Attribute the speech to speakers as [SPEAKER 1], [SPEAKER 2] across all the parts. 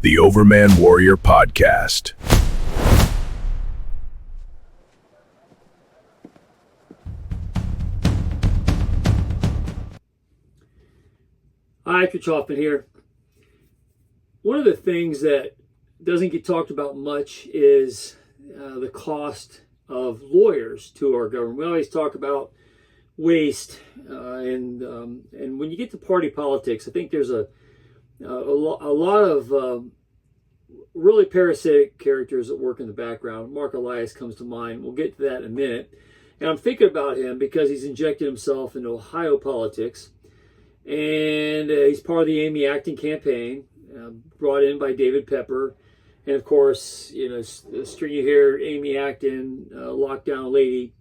[SPEAKER 1] the Overman Warrior Podcast.
[SPEAKER 2] Hi, Coach Hoffman here. One of the things that doesn't get talked about much is the cost of lawyers to our government. We always talk about waste, and when you get to party politics, I think there's a lot of really parasitic characters that work in the background. Mark Elias comes to mind. We'll get to that in a minute. And I'm thinking about him because he's injected himself into Ohio politics, and he's part of the Amy Acton campaign, brought in by David Pepper. And of course, the string you hear, Amy Acton, lockdown lady,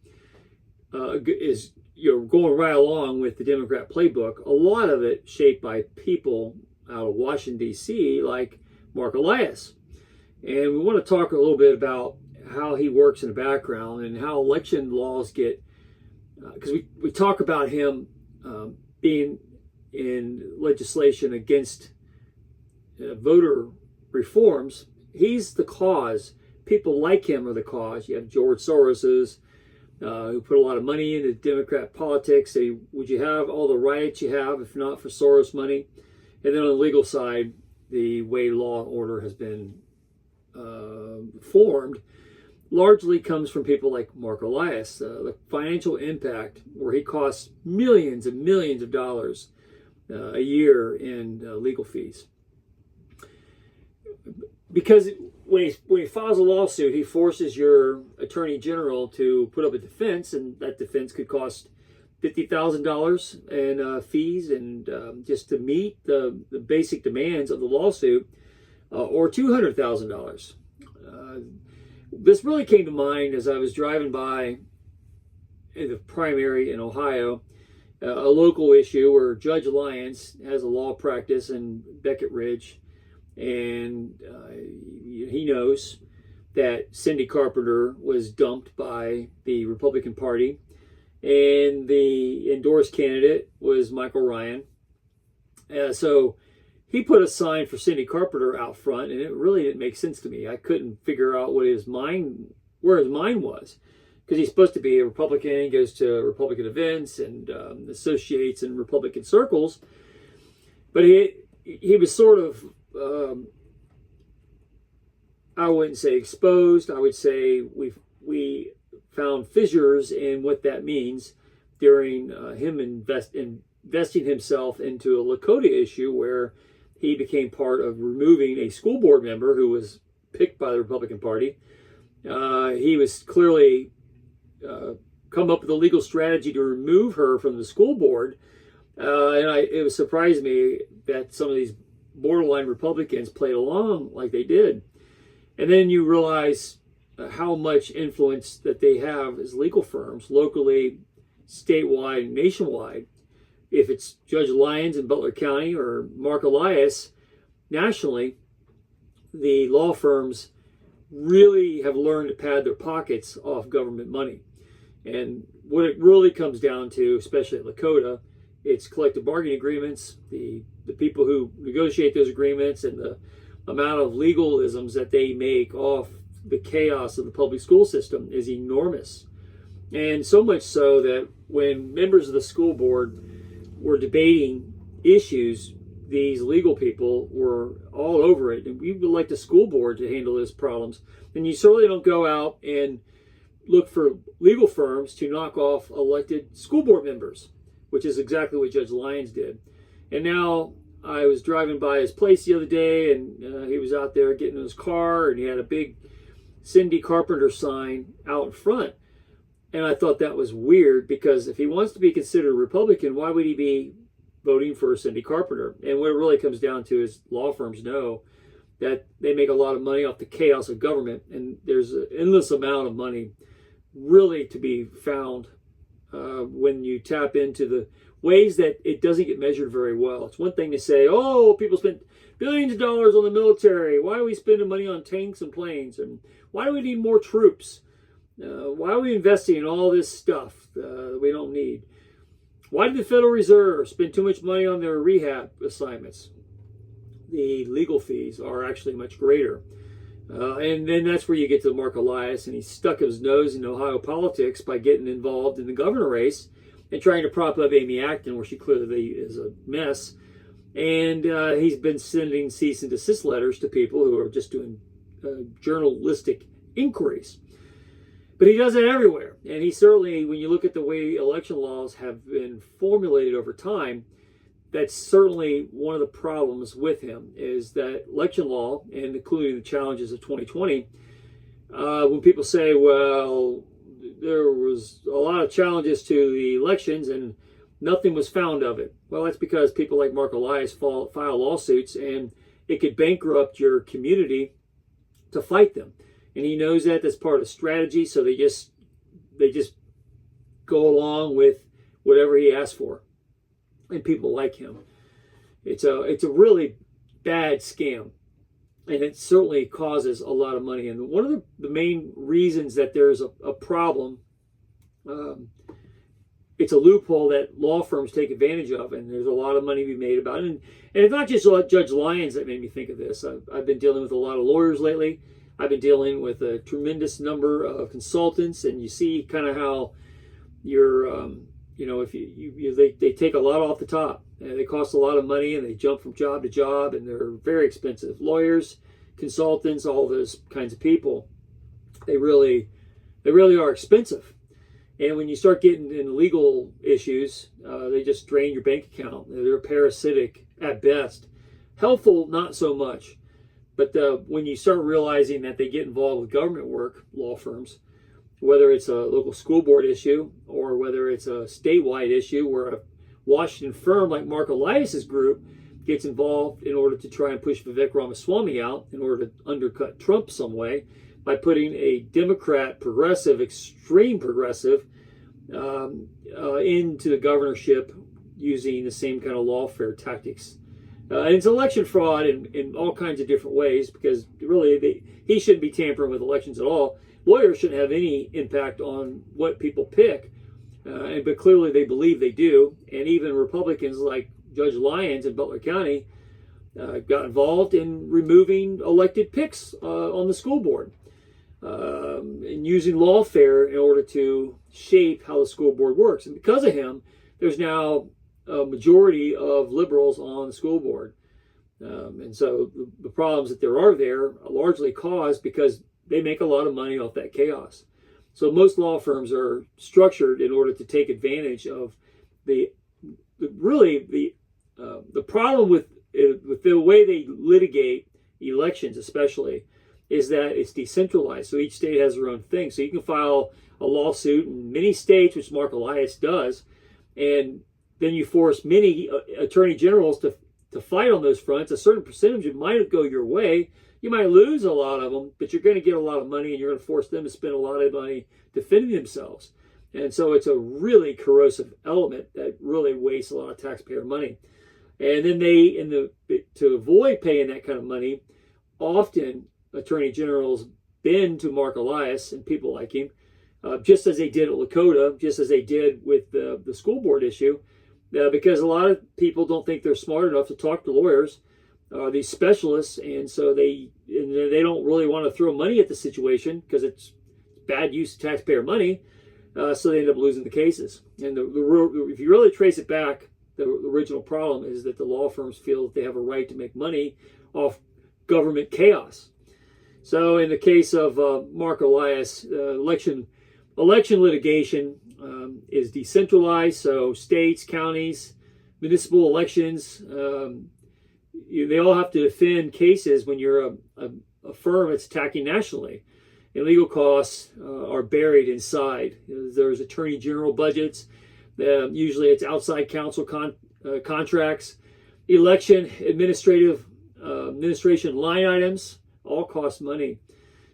[SPEAKER 2] is going right along with the Democrat playbook. A lot of it shaped by people out of Washington, D.C., like Mark Elias. And we want to talk a little bit about how he works in the background and how election laws get, because we talk about him being in legislation against voter reforms. He's the cause. People like him are the cause. You have George Soros's, who put a lot of money into Democrat politics. Would you have all the riots you have if not for Soros money? And then on the legal side, the way law and order has been formed largely comes from people like Mark Elias. The financial impact, where he costs millions and millions of dollars a year in legal fees. Because when he files a lawsuit, he forces your attorney general to put up a defense, and that defense could cost $50,000 in fees, and just to meet the basic demands of the lawsuit, or $200,000. This really came to mind as I was driving by in the primary in Ohio, a local issue where Judge Lyons has a law practice in Beckett Ridge, and he knows that Cindy Carpenter was dumped by the Republican Party, and the endorsed candidate was Michael Ryan. So he put a sign for Cindy Carpenter out front, and it really didn't make sense to me. I couldn't figure out where his mind was, because he's supposed to be a Republican. He goes to Republican events and associates in Republican circles, but he was sort of, I wouldn't say exposed. I would say we found fissures in what that means during him investing himself into a Lakota issue, where he became part of removing a school board member who was picked by the Republican Party. He was clearly come up with a legal strategy to remove her from the school board, and it surprised me that some of these borderline Republicans played along like they did. And then you realize how much influence that they have as legal firms, locally, statewide, nationwide. If it's Judge Lyons in Butler County or Mark Elias nationally, the law firms really have learned to pad their pockets off government money. And what it really comes down to, especially at Lakota, it's collective bargaining agreements, the people who negotiate those agreements, and the amount of legalisms that they make off the chaos of the public school system is enormous. And so much so that when members of the school board were debating issues, these legal people were all over it. And we would like the school board to handle those problems. And you certainly don't go out and look for legal firms to knock off elected school board members, which is exactly what Judge Lyons did. And now I was driving by his place the other day, and he was out there getting in his car, and he had a big Cindy Carpenter sign out in front. And I thought that was weird, because if he wants to be considered a Republican, why would he be voting for Cindy Carpenter? And what it really comes down to is law firms know that they make a lot of money off the chaos of government, and there's an endless amount of money really to be found when you tap into the ways that it doesn't get measured very well. It's one thing to say, oh, people spent billions of dollars on the military. Why are we spending money on tanks and planes? And why do we need more troops? Why are we investing in all this stuff that we don't need? Why did the Federal Reserve spend too much money on their rehab assignments? the legal fees are actually much greater. And then that's where you get to Mark Elias, and he stuck his nose in Ohio politics by getting involved in the governor race and trying to prop up Amy Acton, where she clearly is a mess. And he's been sending cease and desist letters to people who are just doing journalistic inquiries. But he does it everywhere. And he certainly, when you look at the way election laws have been formulated over time, that's certainly one of the problems with him, is that election law, and including the challenges of 2020, when people say, well, there was a lot of challenges to the elections and nothing was found of it. Well, that's because people like Mark Elias file lawsuits, and it could bankrupt your community to fight them. And he knows that. That's part of strategy. So they just go along with whatever he asks for. And people like him. It's a really bad scam. And it certainly causes a lot of money. And one of the main reasons that there's a problem, it's a loophole that law firms take advantage of, and there's a lot of money to be made about it. And it's not just Judge Lyons that made me think of this. I've been dealing with a lot of lawyers lately. I've been dealing with a tremendous number of consultants, and you see kind of how you're, if they take a lot off the top, and they cost a lot of money, and they jump from job to job, and they're very expensive. Lawyers, consultants, all those kinds of people, they really are expensive. And when you start getting in legal issues, they just drain your bank account. They're parasitic at best. Helpful, not so much. But when you start realizing that they get involved with government work, law firms, whether it's a local school board issue or whether it's a statewide issue where a Washington firm like Mark Elias's group gets involved in order to try and push Vivek Ramaswamy out in order to undercut Trump some way by putting a Democrat, progressive, extreme progressive into the governorship using the same kind of lawfare tactics. And it's election fraud in all kinds of different ways, because really he shouldn't be tampering with elections at all. Lawyers shouldn't have any impact on what people pick, but clearly they believe they do. And even Republicans like Judge Lyons in Butler County got involved in removing elected picks on the school board and using lawfare in order to shape how the school board works. And because of him, there's now a majority of liberals on the school board. And so the problems that there are largely caused because they make a lot of money off that chaos. So most law firms are structured in order to take advantage of the problem with the way they litigate elections, especially, is that it's decentralized. So each state has their own thing. So you can file a lawsuit in many states, which Mark Elias does, and then you force many attorney generals to fight on those fronts. A certain percentage might go your way. You might lose a lot of them, but you're going to get a lot of money, and you're going to force them to spend a lot of money defending themselves. And so it's a really corrosive element that really wastes a lot of taxpayer money. And then to avoid paying that kind of money, often attorney generals bend to Mark Elias and people like him, just as they did at Lakota, just as they did with the school board issue, because a lot of people don't think they're smart enough to talk to lawyers, these specialists, and so they don't really want to throw money at the situation because it's bad use of taxpayer money, so they end up losing the cases. And if you really trace it back, the original problem is that the law firms feel that they have a right to make money off government chaos. So in the case of Mark Elias, election litigation is decentralized. So states, counties, municipal elections, they all have to defend cases when you're a firm that's attacking nationally. And legal costs are buried inside. There's attorney general budgets. Usually it's outside counsel contracts, election administration line items, all cost money.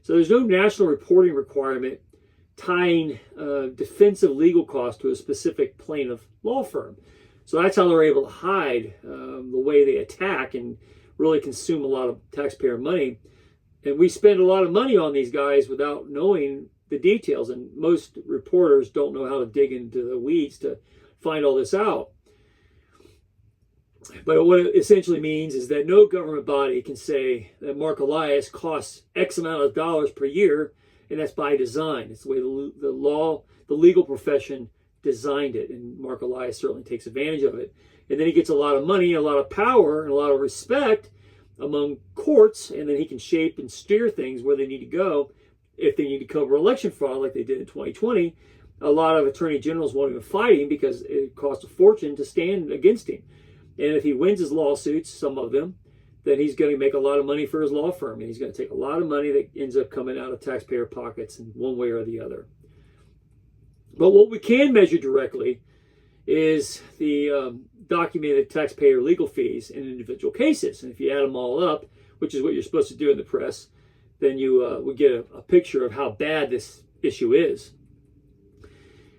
[SPEAKER 2] So there's no national reporting requirement tying defensive legal costs to a specific plaintiff law firm. So that's how they're able to hide the way they attack and really consume a lot of taxpayer money. And we spend a lot of money on these guys without knowing the details. And most reporters don't know how to dig into the weeds to find all this out. But what it essentially means is that no government body can say that Mark Elias costs X amount of dollars per year, and that's by design. It's the way the legal profession designed it, and Mark Elias certainly takes advantage of it. And then he gets a lot of money, a lot of power, and a lot of respect among courts, and then he can shape and steer things where they need to go. If they need to cover election fraud like they did in 2020, a lot of attorney generals won't even fight him because it costs a fortune to stand against him. And if he wins his lawsuits, some of them, then he's going to make a lot of money for his law firm. And he's going to take a lot of money that ends up coming out of taxpayer pockets in one way or the other. But what we can measure directly is the documented taxpayer legal fees in individual cases. And if you add them all up, which is what you're supposed to do in the press, then you would get a picture of how bad this issue is.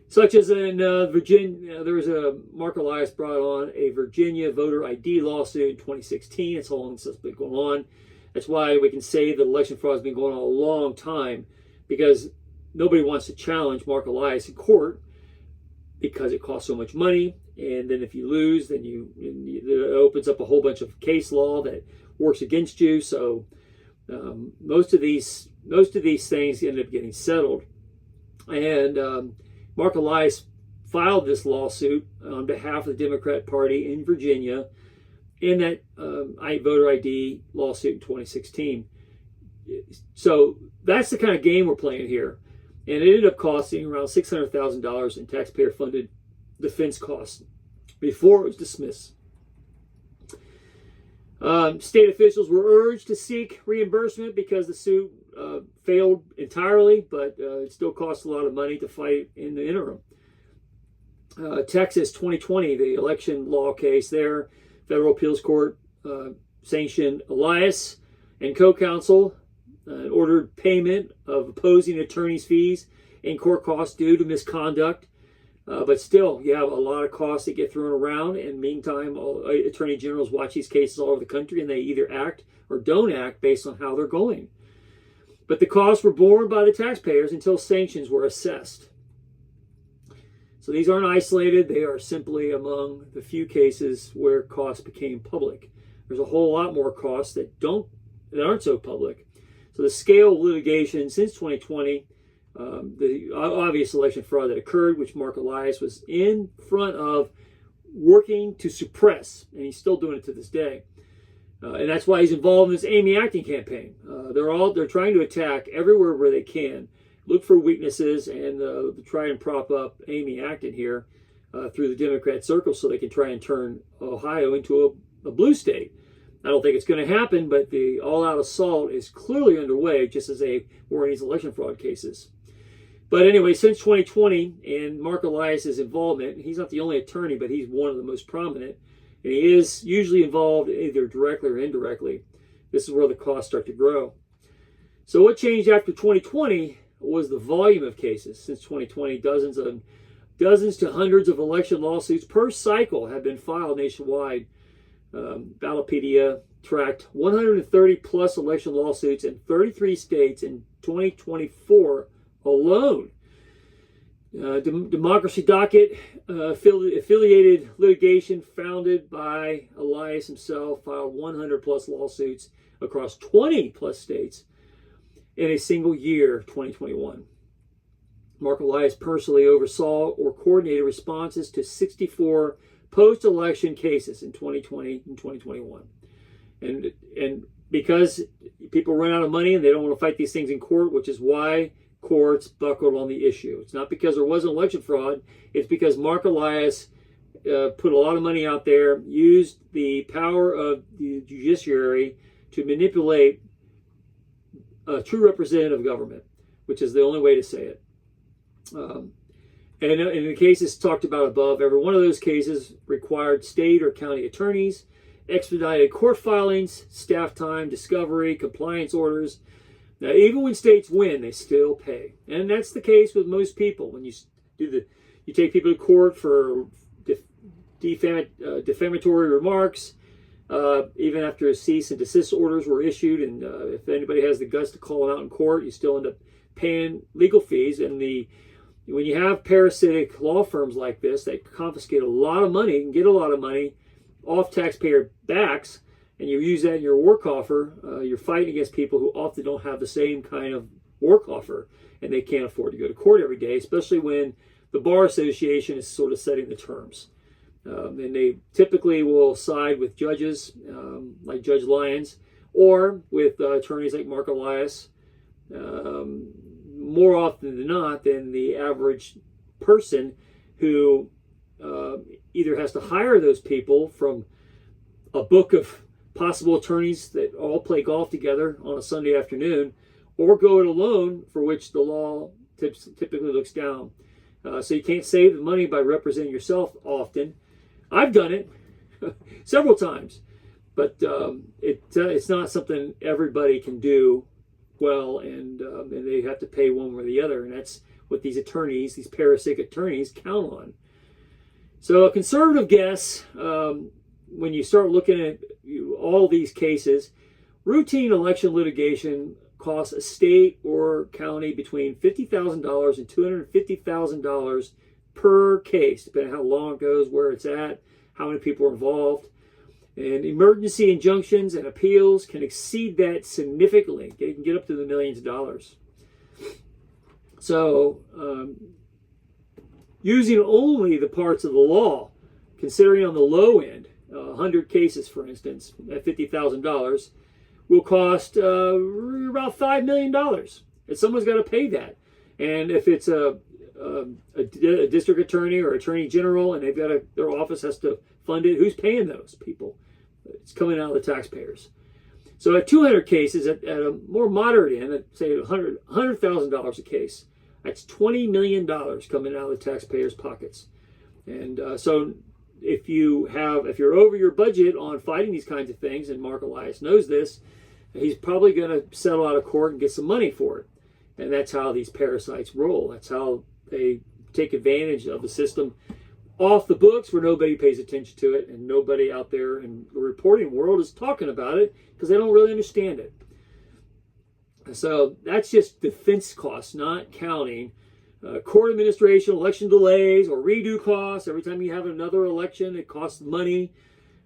[SPEAKER 2] Such as in Virginia, there was Mark Elias brought on a Virginia voter ID lawsuit in 2016. It's how long this has been going on. That's why we can say that election fraud has been going on a long time, because nobody wants to challenge Mark Elias in court because it costs so much money. And then if you lose, then it opens up a whole bunch of case law that works against you. So most of these things end up getting settled. And Mark Elias filed this lawsuit on behalf of the Democrat Party in Virginia in that voter ID lawsuit in 2016. So that's the kind of game we're playing here. And it ended up costing around $600,000 in taxpayer-funded defense costs before it was dismissed. State officials were urged to seek reimbursement because the suit failed entirely, but it still costs a lot of money to fight in the interim. Texas 2020, the election law case there, federal appeals court sanctioned Elias and co-counsel ordered payment of opposing attorneys' fees and court costs due to misconduct. But still, you have a lot of costs that get thrown around. And meantime, attorney generals watch these cases all over the country, and they either act or don't act based on how they're going. But the costs were borne by the taxpayers until sanctions were assessed. So these aren't isolated. They are simply among the few cases where costs became public. There's a whole lot more costs that aren't so public. So the scale of litigation since 2020, the obvious election fraud that occurred, which Mark Elias was in front of working to suppress, and he's still doing it to this day. And that's why he's involved in this Amy Acton campaign. They're trying to attack everywhere where they can, look for weaknesses, and try and prop up Amy Acton here through the Democrat circle so they can try and turn Ohio into a blue state. I don't think it's going to happen, but the all-out assault is clearly underway, just as they were in these election fraud cases. But anyway, since 2020 and Mark Elias' involvement, he's not the only attorney, but he's one of the most prominent. And he is usually involved either directly or indirectly. This is where the costs start to grow. So what changed after 2020 was the volume of cases. Since 2020, dozens to hundreds of election lawsuits per cycle have been filed nationwide. Ballotpedia tracked 130 plus election lawsuits in 33 states in 2024 alone. Democracy Docket, affiliated litigation founded by Elias himself, filed 100 plus lawsuits across 20 plus states in a single year, 2021. Mark Elias personally oversaw or coordinated responses to 64 post-election cases in 2020 and 2021. And because people run out of money and they don't want to fight these things in court, which is why courts buckled on the issue. It's not because there wasn't election fraud. It's because Mark Elias put a lot of money out there, used the power of the judiciary to manipulate a true representative government, which is the only way to say it. And in the cases talked about above, every one of those cases required state or county attorneys, expedited court filings, staff time, discovery, compliance orders. Now, even when states win, they still pay. And that's the case with most people. When you take people to court for defamatory remarks, even after cease and desist orders were issued, and if anybody has the guts to call them out in court, you still end up paying legal fees. And when you have parasitic law firms like this that confiscate a lot of money and get a lot of money, off taxpayer backs and you use that in your war coffer, you're fighting against people who often don't have the same kind of war coffer, and they can't afford to go to court every day, especially when the Bar Association is sort of setting the terms. And they typically will side with judges like Judge Lyons or with attorneys like Mark Elias, more often than not than the average person who either has to hire those people from a book of possible attorneys that all play golf together on a Sunday afternoon, or go it alone, for which the law typically looks down. So you can't save the money by representing yourself often. I've done it several times, but it's not something everybody can do well, and they have to pay one or the other, and that's what these attorneys, these parasitic attorneys, count on. So a conservative guess, when you start looking at all these cases, routine election litigation costs a state or county between $50,000 and $250,000 per case, depending on how long it goes, where it's at, how many people are involved. And emergency injunctions and appeals can exceed that significantly. They can get up to the millions of dollars. So, using only the parts of the law, considering on the low end, 100 cases, for instance, at $50,000, will cost about $5 million. And someone's got to pay that. And if it's a district attorney or attorney general, and their office has to fund it, who's paying those people? It's coming out of the taxpayers. So at 200 cases, at a more moderate end, at say $100,000 a case, that's $20 million coming out of the taxpayers' pockets. And so if you're over your budget on fighting these kinds of things, and Mark Elias knows this, he's probably going to settle out of court and get some money for it. And that's how these parasites roll. That's how they take advantage of the system off the books, where nobody pays attention to it, and nobody out there in the reporting world is talking about it because they don't really understand it. So that's just defense costs, not counting court administration, election delays, or redo costs. Every time you have another election, it costs money.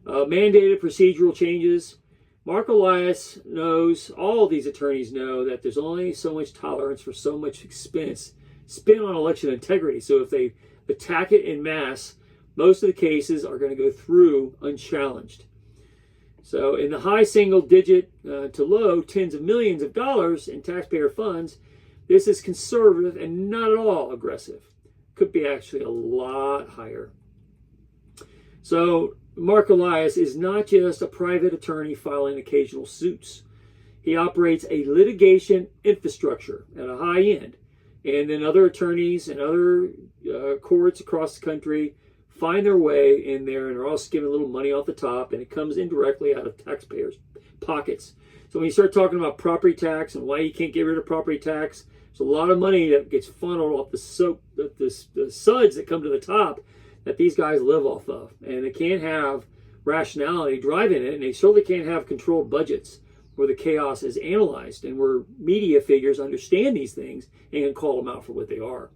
[SPEAKER 2] Mandated procedural changes. Mark Elias knows, all these attorneys know, that there's only so much tolerance for so much expense spent on election integrity. So if they attack it in mass, most of the cases are going to go through unchallenged. So in the high single digit to low tens of millions of dollars in taxpayer funds, this is conservative and not at all aggressive. Could be actually a lot higher. So Mark Elias is not just a private attorney filing occasional suits. He operates a litigation infrastructure at a high end. And then other attorneys and other courts across the country find their way in there, and they're all skimming a little money off the top, and it comes indirectly out of taxpayers' pockets. So when you start talking about property tax and why you can't get rid of property tax, there's a lot of money that gets funneled off the suds that come to the top that these guys live off of. And they can't have rationality driving it, and they certainly can't have controlled budgets where the chaos is analyzed and where media figures understand these things and can call them out for what they are.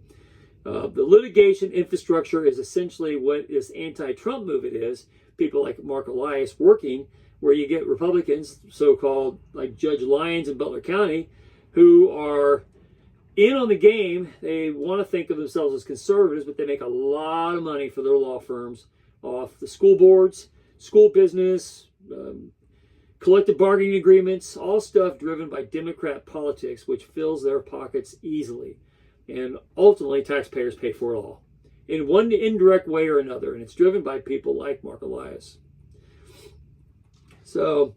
[SPEAKER 2] The litigation infrastructure is essentially what this anti-Trump movement is. People like Mark Elias working, where you get Republicans, so-called like Judge Lyons in Butler County, who are in on the game. They want to think of themselves as conservatives, but they make a lot of money for their law firms off the school boards, school business, collective bargaining agreements, all stuff driven by Democrat politics, which fills their pockets easily. And ultimately, taxpayers pay for it all in one indirect way or another. And it's driven by people like Mark Elias. So,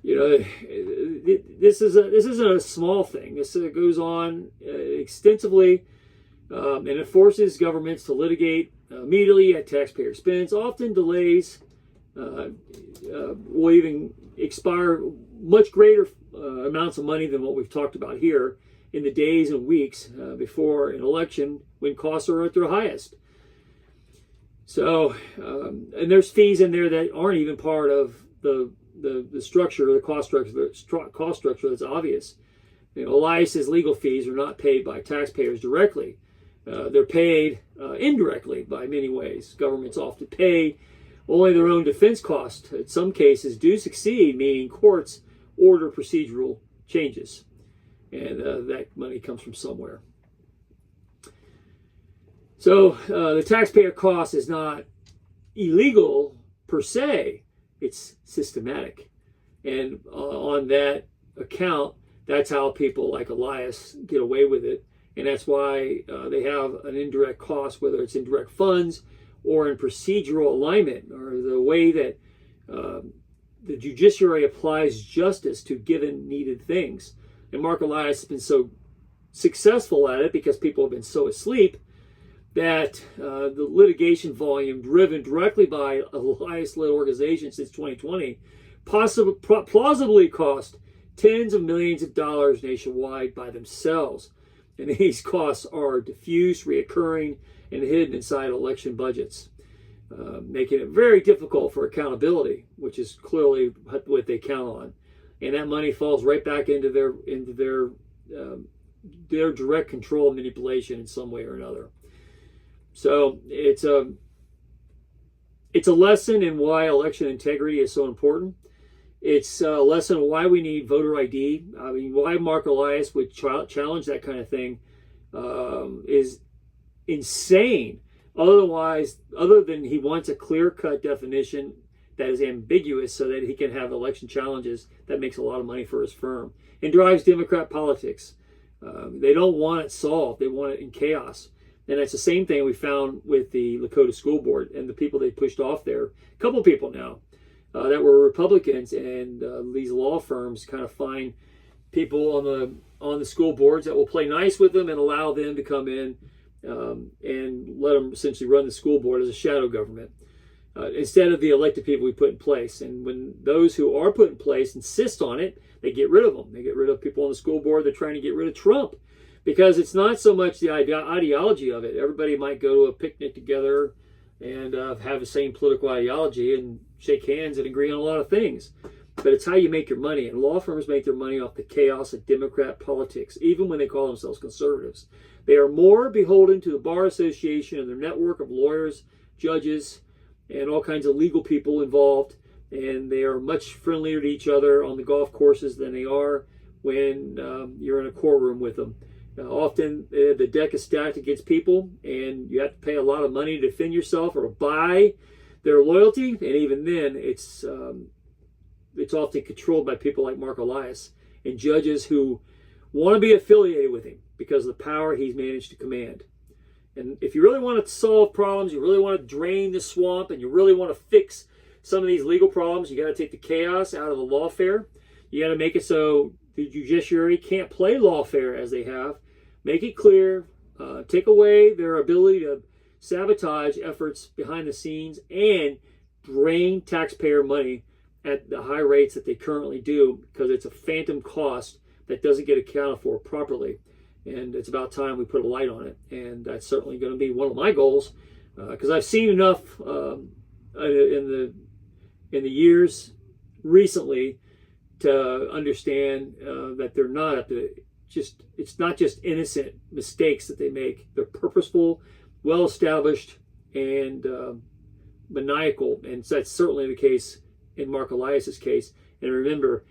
[SPEAKER 2] this isn't a small thing. This goes on extensively, and it forces governments to litigate immediately at taxpayer expense. Often delays will even expire much greater amounts of money than what we've talked about here in the days and weeks before an election, when costs are at their highest. So, and there's fees in there that aren't even part of the structure, the cost structure that's obvious. Elias's legal fees are not paid by taxpayers directly. They're paid indirectly by many ways. Governments often pay Only their own defense costs, in some cases, do succeed, meaning courts order procedural changes. And that money comes from somewhere. So the taxpayer cost is not illegal per se, it's systematic. And on that account, that's how people like Elias get away with it. And that's why they have an indirect cost, whether it's indirect funds or in procedural alignment, or the way that the judiciary applies justice to given needed things. And Mark Elias has been so successful at it because people have been so asleep that the litigation volume driven directly by Elias-led organizations since 2020 plausibly cost tens of millions of dollars nationwide by themselves. And these costs are diffuse, reoccurring, and hidden inside election budgets, making it very difficult for accountability, which is clearly what they count on. And that money falls right back into their direct control and manipulation in some way or another. So it's a lesson in why election integrity is so important. It's a lesson on why we need voter ID. I mean, why Mark Elias would challenge that kind of thing is insane. Other than he wants a clear-cut definition that is ambiguous so that he can have election challenges that makes a lot of money for his firm and drives Democrat politics. They don't want it solved. They want it in chaos. And that's the same thing we found with the Lakota School Board and the people they pushed off there. A couple people now that were Republicans, and these law firms kind of find people on the school boards that will play nice with them and allow them to come in and let them essentially run the school board as a shadow government instead of the elected people we put in place. And when those who are put in place insist on it, they get rid of them. They get rid of people on the school board. They're trying to get rid of Trump because it's not so much the ideology of it. Everybody might go to a picnic together and have the same political ideology and shake hands and agree on a lot of things. But it's how you make your money. And law firms make their money off the chaos of Democrat politics, even when they call themselves conservatives. They are more beholden to the Bar Association and their network of lawyers, judges, and all kinds of legal people involved. And they are much friendlier to each other on the golf courses than they are when you're in a courtroom with them. Often the deck is stacked against people, and you have to pay a lot of money to defend yourself or buy their loyalty. And even then, it's often controlled by people like Mark Elias and judges who want to be affiliated with him because of the power he's managed to command. And if you really want to solve problems, you really want to drain the swamp, and you really want to fix some of these legal problems, you got to take the chaos out of the lawfare. You got to make it so the judiciary can't play lawfare as they have. Make it clear, take away their ability to sabotage efforts behind the scenes and drain taxpayer money at the high rates that they currently do, because it's a phantom cost that doesn't get accounted for properly. And it's about time we put a light on it. And that's certainly going to be one of my goals, because I've seen enough in the years recently to understand that they're not at the it's not just innocent mistakes that they make. They're purposeful, well established, and maniacal. And that's certainly the case in Mark Elias's case. And remember,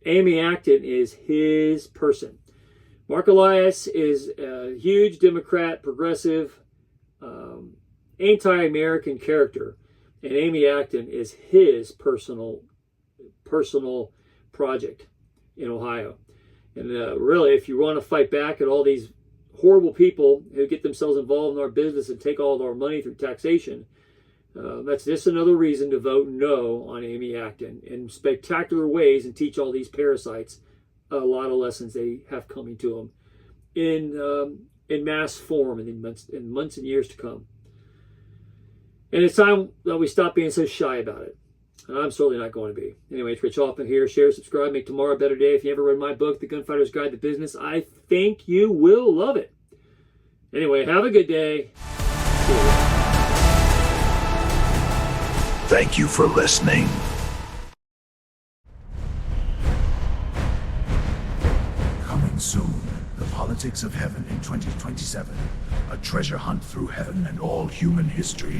[SPEAKER 2] Amy Acton is his person. Mark Elias is a huge Democrat, progressive, anti-American character, and Amy Acton is his personal project in Ohio. And really, if you want to fight back at all these horrible people who get themselves involved in our business and take all of our money through taxation, that's just another reason to vote no on Amy Acton in spectacular ways and teach all these parasites a lot of lessons they have coming to them in mass form in months and years to come. And it's time that we stop being so shy about it. I'm certainly not going to be. Anyway, it's Rich Hoffman here. Share, subscribe, make tomorrow a better day. If you ever read my book, The Gunfighter's Guide to Business, I think you will love it. Anyway, have a good day.
[SPEAKER 1] Thank you for listening. Coming soon, The Politics of Heaven in 2027. A treasure hunt through heaven and all human history.